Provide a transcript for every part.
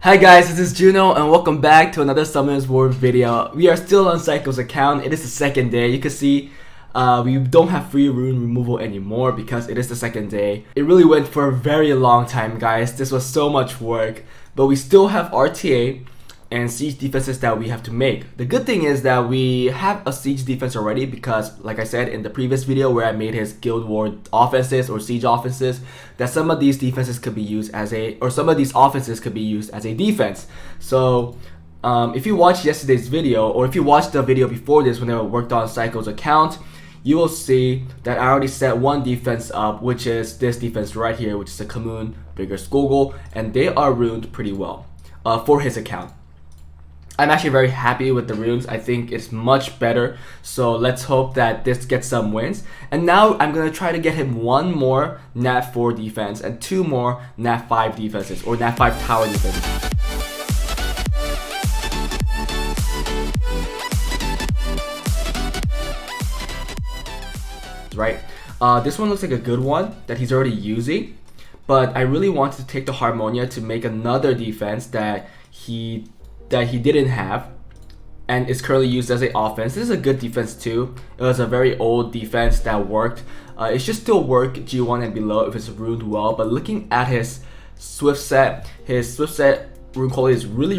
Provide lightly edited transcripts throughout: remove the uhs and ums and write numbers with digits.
Hi guys, this is Juno and welcome back to another Summoners War video. We are still on Psycho's account. It is the second day. You can see we don't have free rune removal anymore because it is the second day. It really went for a very long time, guys. This was so much work, but we still have RTA and siege defenses that we have to make. The good thing is that we have a siege defense already because, like I said in the previous video where I made his guild war offenses or siege offenses, that some of these defenses could be used as some of these offenses could be used as a defense. So if you watched yesterday's video, or if you watched the video before this when I worked on Psycho's account, you will see that I already set one defense up, which is this defense right here, which is a Commune Bigger Skogul, and they are runed pretty well for his account. I'm actually very happy with the runes. I think it's much better. So let's hope that this gets some wins. And now I'm going to try to get him one more Nat 4 defense and two more Nat 5 defenses, or Nat 5 tower defenses. Right? This one looks like a good one that he's already using. But I really wanted to take the Harmonia to make another defense that he didn't have and is currently used as an offense. This is a good defense too. It was a very old defense that worked. It should still work G1 and below if it's runed well, but looking at his Swift set rune quality is really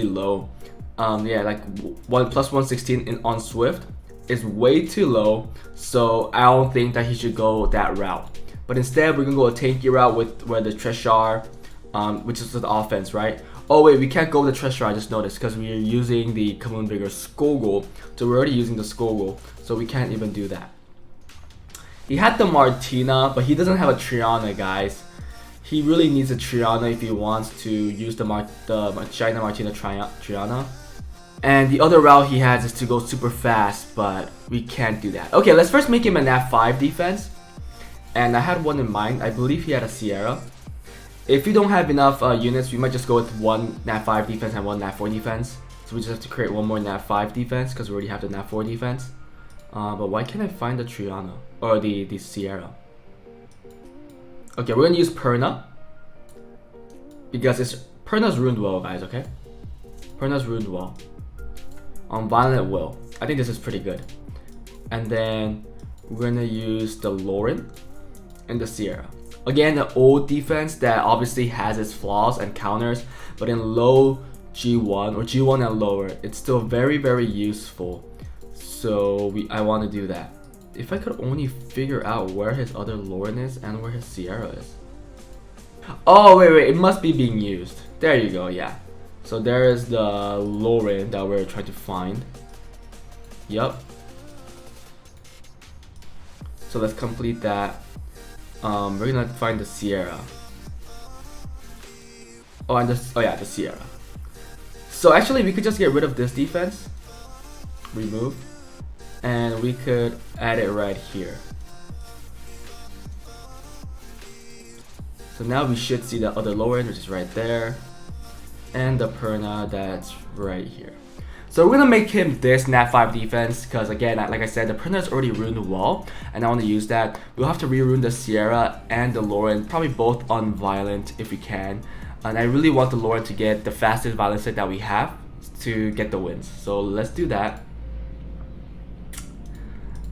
low. Yeah, like plus 116 on Swift is way too low, so I don't think that he should go that route. But instead we're gonna go a tanky route with where the Treshar, which is the offense, right? Oh wait, we can't go with the Treasure, I just noticed, because we are using the Commune Bigger Skogul. So we're already using the Skogul, so we can't even do that. He had the Martina, but he doesn't have a Triana, guys. He really needs a Triana if he wants to use the China Martina Triana. And the other route he has is to go super fast, but we can't do that. Okay, let's first make him a Nat 5 defense. And I had one in mind. I believe he had a Sierra. If you don't have enough units, we might just go with one Nat 5 defense and one Nat 4 defense. So we just have to create one more Nat 5 defense because we already have the Nat 4 defense. But why can't I find the Triana? Or the Sierra? Okay, we're going to use Perna. Because Perna's ruined well, guys, okay? Perna's ruined well. Violent Will. I think this is pretty good. And then we're going to use the Lauren and the Sierra. Again, the old defense that obviously has its flaws and counters, but in low G1 or G1 and lower, it's still very useful. So I want to do that. If I could only figure out where his other Lauren is and where his Sierra is. Oh wait, it must be being used. There you go, yeah. So there is the Lauren that we're trying to find. Yup. So let's complete that. We're gonna find the Sierra. Oh yeah, the Sierra. So actually we could just get rid of this defense, remove, and we could add it right here. So now we should see the other lower end, which is right there, and the Perna that's right here. So we're gonna make him this Nat 5 defense because, again, like I said, the Perna is already ruined well, and I want to use that. We'll have to re-rune the Sierra and the Lauren, probably both on Violent if we can. And I really want the Lauren to get the fastest Violent set that we have to get the wins. So let's do that.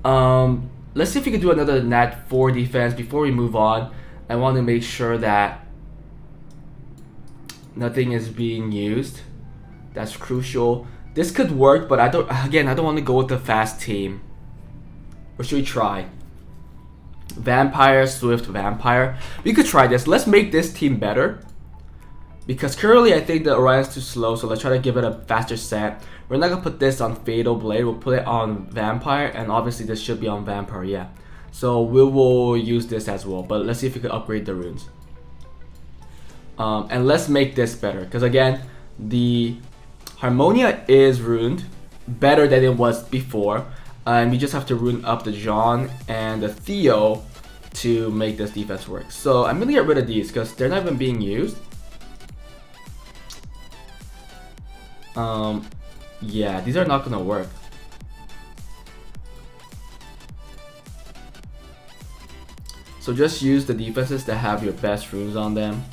Let's see if we can do another Nat 4 defense before we move on. I want to make sure that nothing is being used. That's crucial. This could work, but I don't want to go with the fast team. Or should we try? Vampire, Swift, Vampire. We could try this. Let's make this team better. Because currently I think the Orion's too slow, so let's try to give it a faster set. We're not going to put this on Fatal Blade. We'll put it on Vampire, and obviously this should be on Vampire, yeah. So we will use this as well, but let's see if we can upgrade the runes. And let's make this better, because again, the Harmonia is ruined better than it was before, and we just have to rune up the John and the Theo to make this defense work. So I'm gonna get rid of these because they're not even being used. Yeah, these are not gonna work. So just use the defenses that have your best runes on them.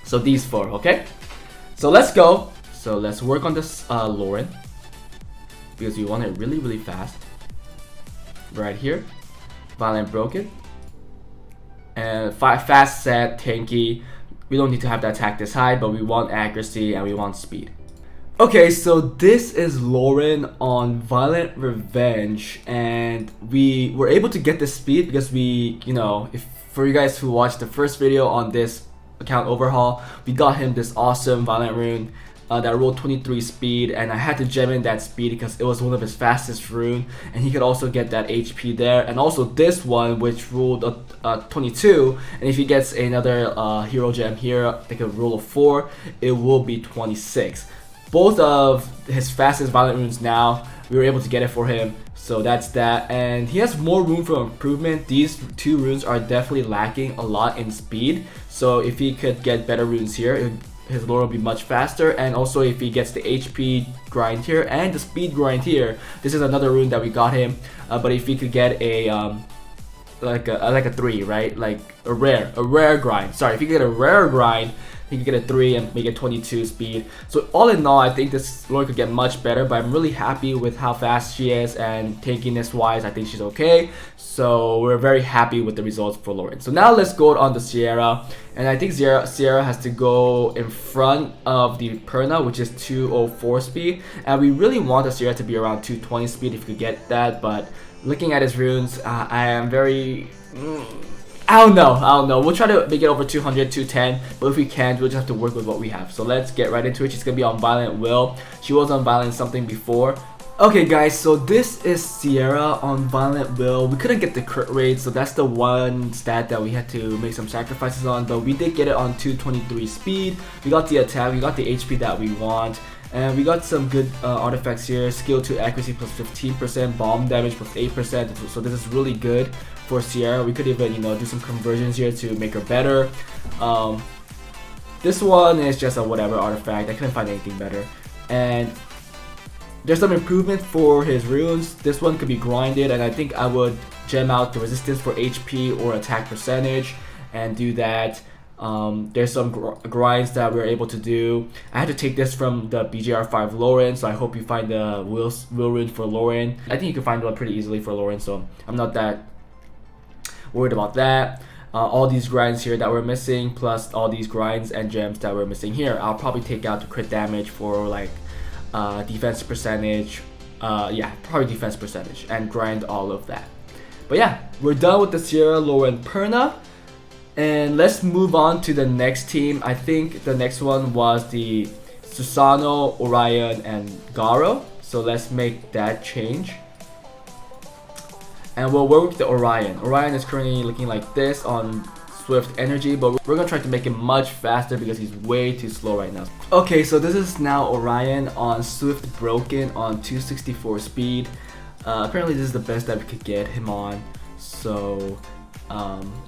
So these 4, okay? So let's go. So let's work on this Lauren, because we want it really fast. Right here, Violent Broken, and fast set, tanky. We don't need to have the attack this high, but we want accuracy and we want speed. Okay, so this is Lauren on Violent Revenge, and we were able to get the speed because we, you know, if for you guys who watched the first video on this account Overhaul, we got him this awesome Violent rune that rolled 23 speed, and I had to gem in that speed because it was one of his fastest rune, and he could also get that HP there, and also this one which ruled 22, and if he gets another hero gem here, like a rule of 4, it will be 26. Both of his fastest Violent runes now, we were able to get it for him, so that's that. And he has more room for improvement. These 2 runes are definitely lacking a lot in speed, so if he could get better runes here, his lore will be much faster. And also if he gets the HP grind here and the speed grind here, this is another rune that we got him, but if he could get a like a 3, right, like a rare grind, sorry, if you get a rare grind, he could get a 3 and make it 22 speed. So all in all, I think this Lauren could get much better, but I'm really happy with how fast she is, and tankiness wise, I think she's okay. So we're very happy with the results for Lauren. So now let's go on the Sierra, and I think Sierra has to go in front of the Perna, which is 204 speed, and we really want the Sierra to be around 220 speed if we could get that, but looking at his runes, I am very... I don't know. We'll try to make it over 200, 210, but if we can't, we'll just have to work with what we have. So let's get right into it. She's gonna be on Violent Will. She was on Violent something before. Okay guys, so this is Sierra on Violent Will. We couldn't get the crit rate, so that's the one stat that we had to make some sacrifices on, but we did get it on 223 speed. We got the attack, we got the HP that we want, and we got some good artifacts here. Skill 2 accuracy plus 15%, bomb damage plus 8%, so this is really good for Sierra. We could even, you know, do some conversions here to make her better. This one is just a whatever artifact. I couldn't find anything better. And there's some improvement for his runes. This one could be grinded, and I think I would gem out the resistance for HP or attack percentage and do that. There's some grinds that we're able to do. I had to take this from the BGR5 Lauren, so I hope you find the will rune for Lauren. I think you can find one pretty easily for Lauren, so I'm not that worried about that. All these grinds here that we're missing, plus all these grinds and gems that we're missing here, I'll probably take out the crit damage for like defense percentage, yeah, probably defense percentage, and grind all of that. But yeah, we're done with the Sierra, Lauren, Perna, and let's move on to the next team. I think the next one was the Susano, Orion, and Garo, so let's make that change. And we'll work with the Orion. Orion is currently looking like this on Swift Energy, but we're gonna try to make it much faster because he's way too slow right now. Okay, so this is now Orion on Swift Broken on 264 speed. Apparently this is the best that we could get him on. So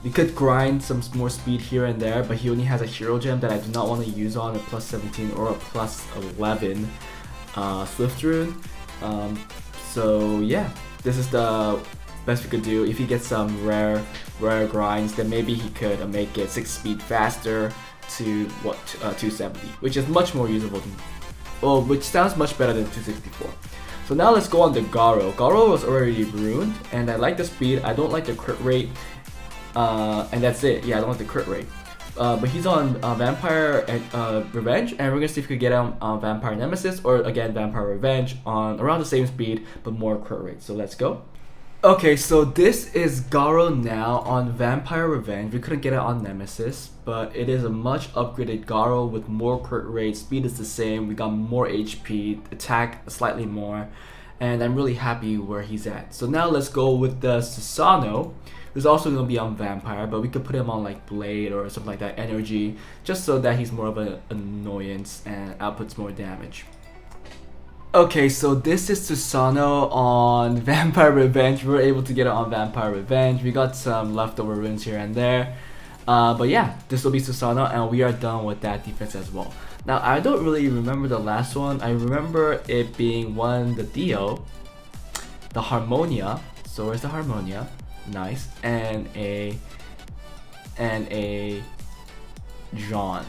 we could grind some more speed here and there, but he only has a hero gem that I do not want to use on a plus 17 or a plus 11 Swift rune. So yeah, this is the best we could do. If he gets some rare grinds, then maybe he could make it 6 speed faster to what 270, which is much more usable than, well, which sounds much better than 264. So now let's go on to Garo. Garo was already ruined, and I like the speed. I don't like the crit rate, and that's it. Yeah, I don't like the crit rate. But he's on Vampire and Revenge, and we're gonna see if we could get him on Vampire Nemesis or again Vampire Revenge on around the same speed but more crit rate. So let's go. Okay, so this is Garo now on Vampire Revenge. We couldn't get it on Nemesis, but it is a much upgraded Garo with more crit rate. Speed is the same. We got more HP, attack slightly more, and I'm really happy where he's at. So now let's go with the Susano, who's also going to be on Vampire, but we could put him on like Blade or something like that, Energy, just so that he's more of an annoyance and outputs more damage. Okay, so this is Susano on Vampire Revenge. We were able to get it on Vampire Revenge. We got some leftover runes here and there. But yeah, this will be Susano, and we are done with that defense as well. Now, I don't really remember the last one. I remember it being one, the Dio, the Harmonia. So where's the Harmonia? Nice. And a John.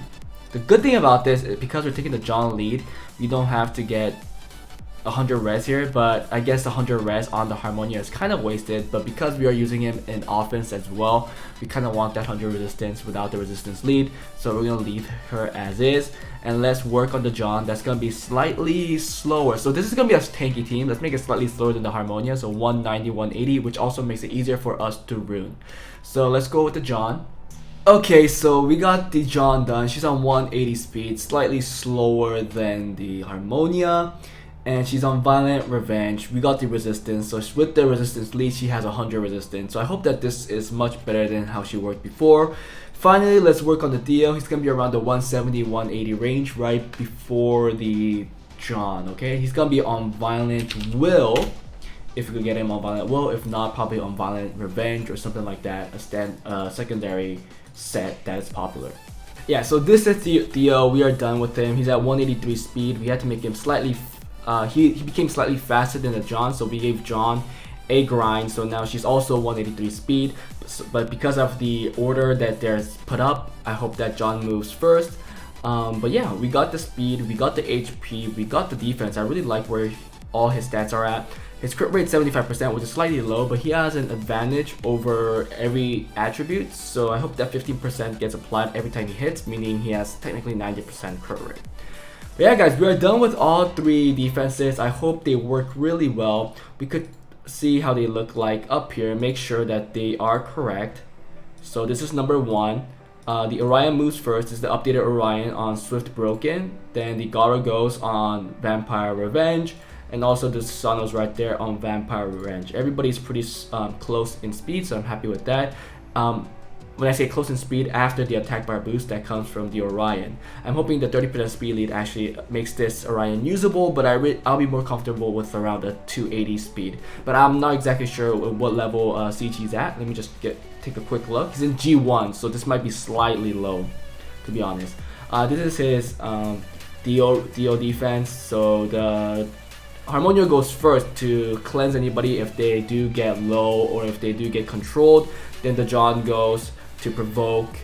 The good thing about this is because we're taking the John lead, we don't have to get 100 res here, but I guess 100 res on the Harmonia is kind of wasted. But because we are using him in offense as well, we kind of want that 100 resistance without the resistance lead, so we're gonna leave her as is, and let's work on the John. That's gonna be slightly slower, so this is gonna be a tanky team. Let's make it slightly slower than the Harmonia, so 190 180, which also makes it easier for us to rune. So let's go with the John. Okay, so we got the John done. She's on 180 speed, slightly slower than the Harmonia, and she's on Violent Revenge. We got the resistance, so with the resistance lead, she has 100 resistance. So I hope that this is much better than how she worked before. Finally, let's work on the Theo. He's gonna be around the 170 180 range, right before the John. Okay, he's gonna be on Violent Will, if we could get him on Violent Will. If not, probably on Violent Revenge or something like that, a secondary set that is popular. Yeah, so this is Theo. We are done with him. He's at 183 speed. We had to make him slightly he became slightly faster than the John, so we gave John a grind. So now she's also 183 speed, but because of the order that there's put up, I hope that John moves first. But yeah, we got the speed, we got the HP, we got the defense. I really like where all his stats are at. His crit rate 75%, which is slightly low, but he has an advantage over every attribute, so I hope that 15% gets applied every time he hits, meaning he has technically 90% crit rate. But yeah guys, we are done with all three defenses. I hope they work really well. We could see how they look like up here, make sure that they are correct. So this is number 1. The Orion moves first. This is the updated Orion on Swift Broken. Then the Gara goes on Vampire Revenge. And also the Sonos right there on Vampire Revenge. Everybody's pretty close in speed, so I'm happy with that. When I say close in speed, after the attack bar boost that comes from the Orion. I'm hoping the 30% speed lead actually makes this Orion usable, but I'll be more comfortable with around a 280 speed. But I'm not exactly sure what level siege he's at. Let me just take a quick look. He's in G1, so this might be slightly low, to be honest. This is his Theo defense, so the Harmonia goes first to cleanse anybody if they do get low or if they do get controlled. Then the John goes to provoke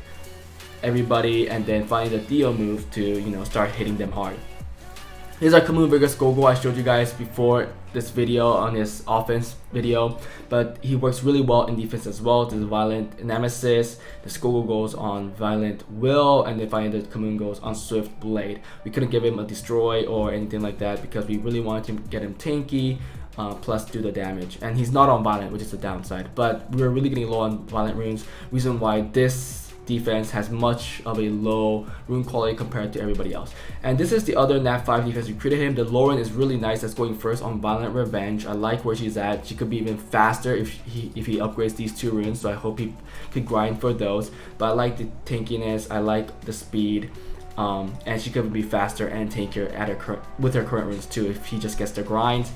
everybody, and then finally the Theo move to start hitting them hard. Here's our Kamun Vigorous Gogo I showed you guys before this video on his offense video, but he works really well in defense as well. There's Violent Nemesis, the Gogo goes on Violent Will, and then finally the Kamun goes on Swift Blade. We couldn't give him a Destroy or anything like that because we really wanted to get him tanky, plus do the damage, and he's not on Violent, which is the downside, but we're really getting low on Violent runes, reason why this defense has much of a low rune quality compared to everybody else. And this is the other Nat 5 defense we created him. The Lauren is really nice, that's going first on Violent Revenge. I like where she's at. She could be even faster if he upgrades these 2 runes, so I hope he could grind for those. But I like the tankiness, I like the speed, and she could be faster and tankier at with her current runes too if he just gets the grinds.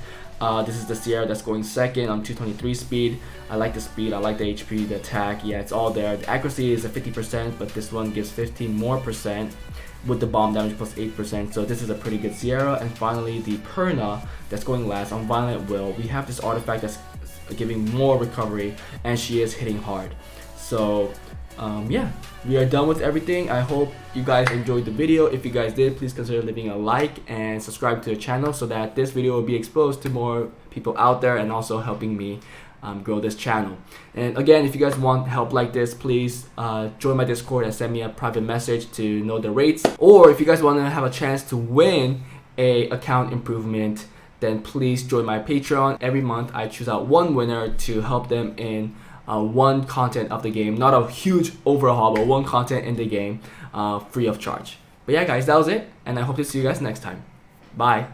This is the Sierra that's going second on 223 speed. I like the speed, I like the HP, the attack, yeah, it's all there. The accuracy is at 50%, but this one gives 15 more percent with the bomb damage plus 8%, so this is a pretty good Sierra. And finally the Perna that's going last on Violent Will. We have this artifact that's giving more recovery, and she is hitting hard. So yeah, we are done with everything. I hope you guys enjoyed the video. If you guys did, please consider leaving a like and subscribe to the channel so that this video will be exposed to more people out there and also helping me grow this channel. And again, if you guys want help like this, please join my Discord and send me a private message to know the rates. Or if you guys want to have a chance to win a account improvement, then please join my Patreon. Every month I choose out one winner to help them in one content of the game, not a huge overhaul, but one content in the game, free of charge. But yeah guys, that was it, and I hope to see you guys next time. Bye.